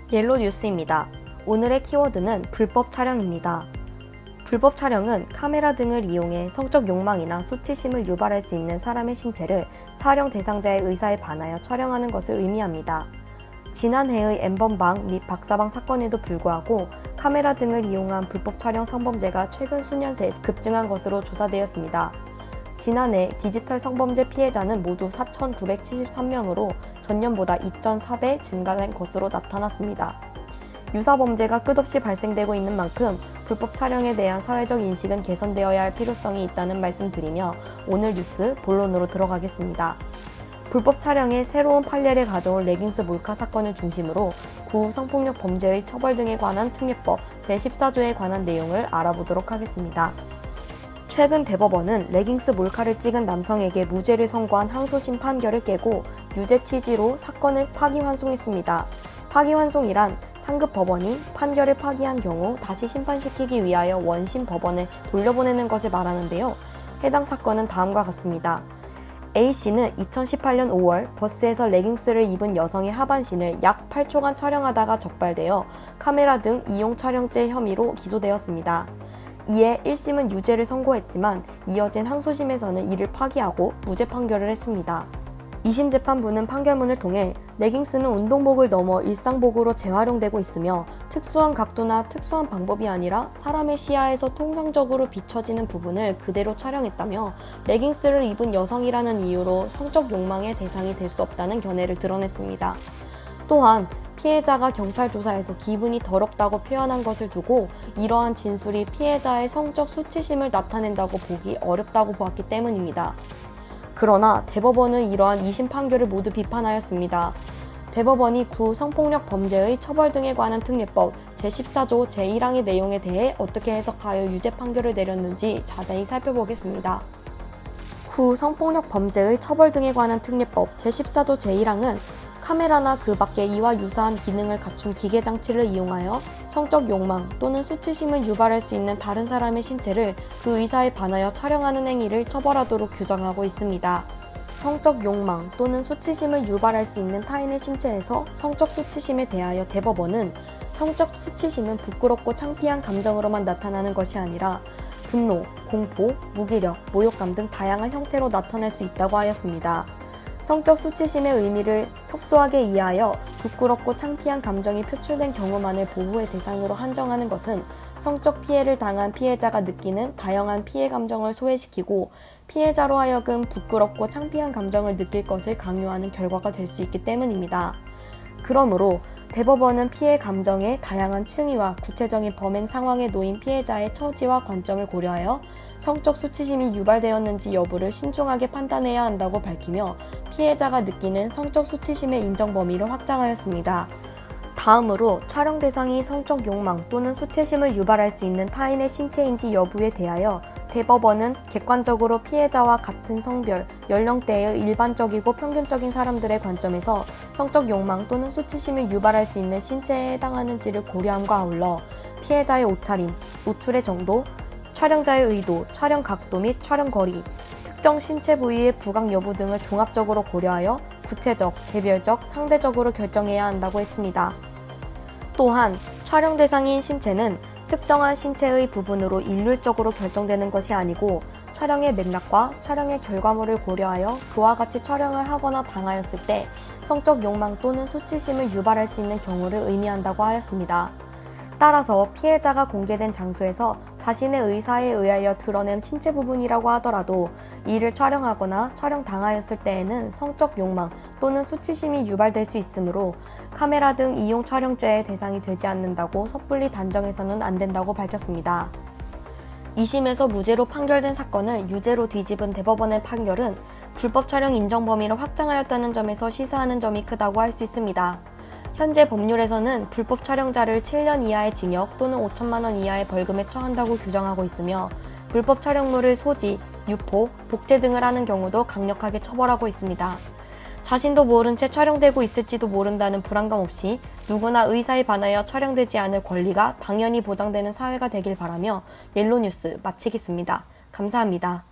옐로 뉴스입니다. 오늘의 키워드는 불법 촬영입니다. 불법 촬영은 카메라 등을 이용해 성적 욕망이나 수치심을 유발할 수 있는 사람의 신체를 촬영 대상자의 의사에 반하여 촬영하는 것을 의미합니다. 지난해의 엠번방 및 박사방 사건에도 불구하고 카메라 등을 이용한 불법 촬영 성범죄가 최근 수년 새 급증한 것으로 조사되었습니다. 지난해 디지털 성범죄 피해자는 모두 4,973명으로 전년보다 2.4배 증가된 것으로 나타났습니다. 유사범죄가 끝없이 발생되고 있는 만큼 불법 촬영에 대한 사회적 인식은 개선되어야 할 필요성이 있다는 말씀드리며 오늘 뉴스 본론으로 들어가겠습니다. 불법 촬영의 새로운 판례를 가져올 레깅스 몰카 사건을 중심으로 구후 성폭력 범죄의 처벌 등에 관한 특례법 제14조에 관한 내용을 알아보도록 하겠습니다. 최근 대법원은 레깅스 몰카를 찍은 남성에게 무죄를 선고한 항소심 판결을 깨고 유죄 취지로 사건을 파기환송했습니다. 파기환송이란 상급 법원이 판결을 파기한 경우 다시 심판시키기 위하여 원심 법원에 돌려보내는 것을 말하는데요. 해당 사건은 다음과 같습니다. A씨는 2018년 5월 버스에서 레깅스를 입은 여성의 하반신을 약 8초간 촬영하다가 적발되어 카메라 등 이용 촬영죄 혐의로 기소되었습니다. 이에 1심은 유죄를 선고했지만 이어진 항소심에서는 이를 파기하고 무죄 판결을 했습니다. 2심 재판부는 판결문을 통해 레깅스는 운동복을 넘어 일상복으로 재활용되고 있으며 특수한 각도나 특수한 방법이 아니라 사람의 시야에서 통상적으로 비춰지는 부분을 그대로 촬영했다며 레깅스를 입은 여성이라는 이유로 성적 욕망의 대상이 될 수 없다는 견해를 드러냈습니다. 또한 피해자가 경찰 조사에서 기분이 더럽다고 표현한 것을 두고 이러한 진술이 피해자의 성적 수치심을 나타낸다고 보기 어렵다고 보았기 때문입니다. 그러나 대법원은 이러한 2심 판결을 모두 비판하였습니다. 대법원이 구후 성폭력 범죄의 처벌 등에 관한 특례법 제14조 제1항의 내용에 대해 어떻게 해석하여 유죄 판결을 내렸는지 자세히 살펴보겠습니다. 구후 성폭력 범죄의 처벌 등에 관한 특례법 제14조 제1항은 카메라나 그 밖에 이와 유사한 기능을 갖춘 기계장치를 이용하여 성적 욕망 또는 수치심을 유발할 수 있는 다른 사람의 신체를 그 의사에 반하여 촬영하는 행위를 처벌하도록 규정하고 있습니다. 성적 욕망 또는 수치심을 유발할 수 있는 타인의 신체에서 성적 수치심에 대하여 대법원은 성적 수치심은 부끄럽고 창피한 감정으로만 나타나는 것이 아니라 분노, 공포, 무기력, 모욕감 등 다양한 형태로 나타날 수 있다고 하였습니다. 성적 수치심의 의미를 협소하게 이해하여 부끄럽고 창피한 감정이 표출된 경우만을 보호의 대상으로 한정하는 것은 성적 피해를 당한 피해자가 느끼는 다양한 피해 감정을 소외시키고 피해자로 하여금 부끄럽고 창피한 감정을 느낄 것을 강요하는 결과가 될 수 있기 때문입니다. 그러므로 대법원은 피해 감정의 다양한 층위와 구체적인 범행 상황에 놓인 피해자의 처지와 관점을 고려하여 성적 수치심이 유발되었는지 여부를 신중하게 판단해야 한다고 밝히며 피해자가 느끼는 성적 수치심의 인정 범위를 확장하였습니다. 다음으로 촬영 대상이 성적 욕망 또는 수치심을 유발할 수 있는 타인의 신체인지 여부에 대하여 대법원은 객관적으로 피해자와 같은 성별, 연령대의 일반적이고 평균적인 사람들의 관점에서 성적 욕망 또는 수치심을 유발할 수 있는 신체에 해당하는지를 고려함과 아울러 피해자의 옷차림, 노출의 정도, 촬영자의 의도, 촬영 각도 및 촬영 거리, 특정 신체 부위의 부각 여부 등을 종합적으로 고려하여 구체적, 개별적, 상대적으로 결정해야 한다고 했습니다. 또한 촬영 대상인 신체는 특정한 신체의 부분으로 일률적으로 결정되는 것이 아니고 촬영의 맥락과 촬영의 결과물을 고려하여 그와 같이 촬영을 하거나 당하였을 때 성적 욕망 또는 수치심을 유발할 수 있는 경우를 의미한다고 하였습니다. 따라서 피해자가 공개된 장소에서 자신의 의사에 의하여 드러낸 신체 부분이라고 하더라도 이를 촬영하거나 촬영당하였을 때에는 성적 욕망 또는 수치심이 유발될 수 있으므로 카메라 등 이용 촬영죄의 대상이 되지 않는다고 섣불리 단정해서는 안 된다고 밝혔습니다. 2심에서 무죄로 판결된 사건을 유죄로 뒤집은 대법원의 판결은 불법 촬영 인정 범위를 확장하였다는 점에서 시사하는 점이 크다고 할 수 있습니다. 현재 법률에서는 불법 촬영자를 7년 이하의 징역 또는 5천만 원 이하의 벌금에 처한다고 규정하고 있으며 불법 촬영물을 소지, 유포, 복제 등을 하는 경우도 강력하게 처벌하고 있습니다. 자신도 모른 채 촬영되고 있을지도 모른다는 불안감 없이 누구나 의사에 반하여 촬영되지 않을 권리가 당연히 보장되는 사회가 되길 바라며 옐로뉴스 마치겠습니다. 감사합니다.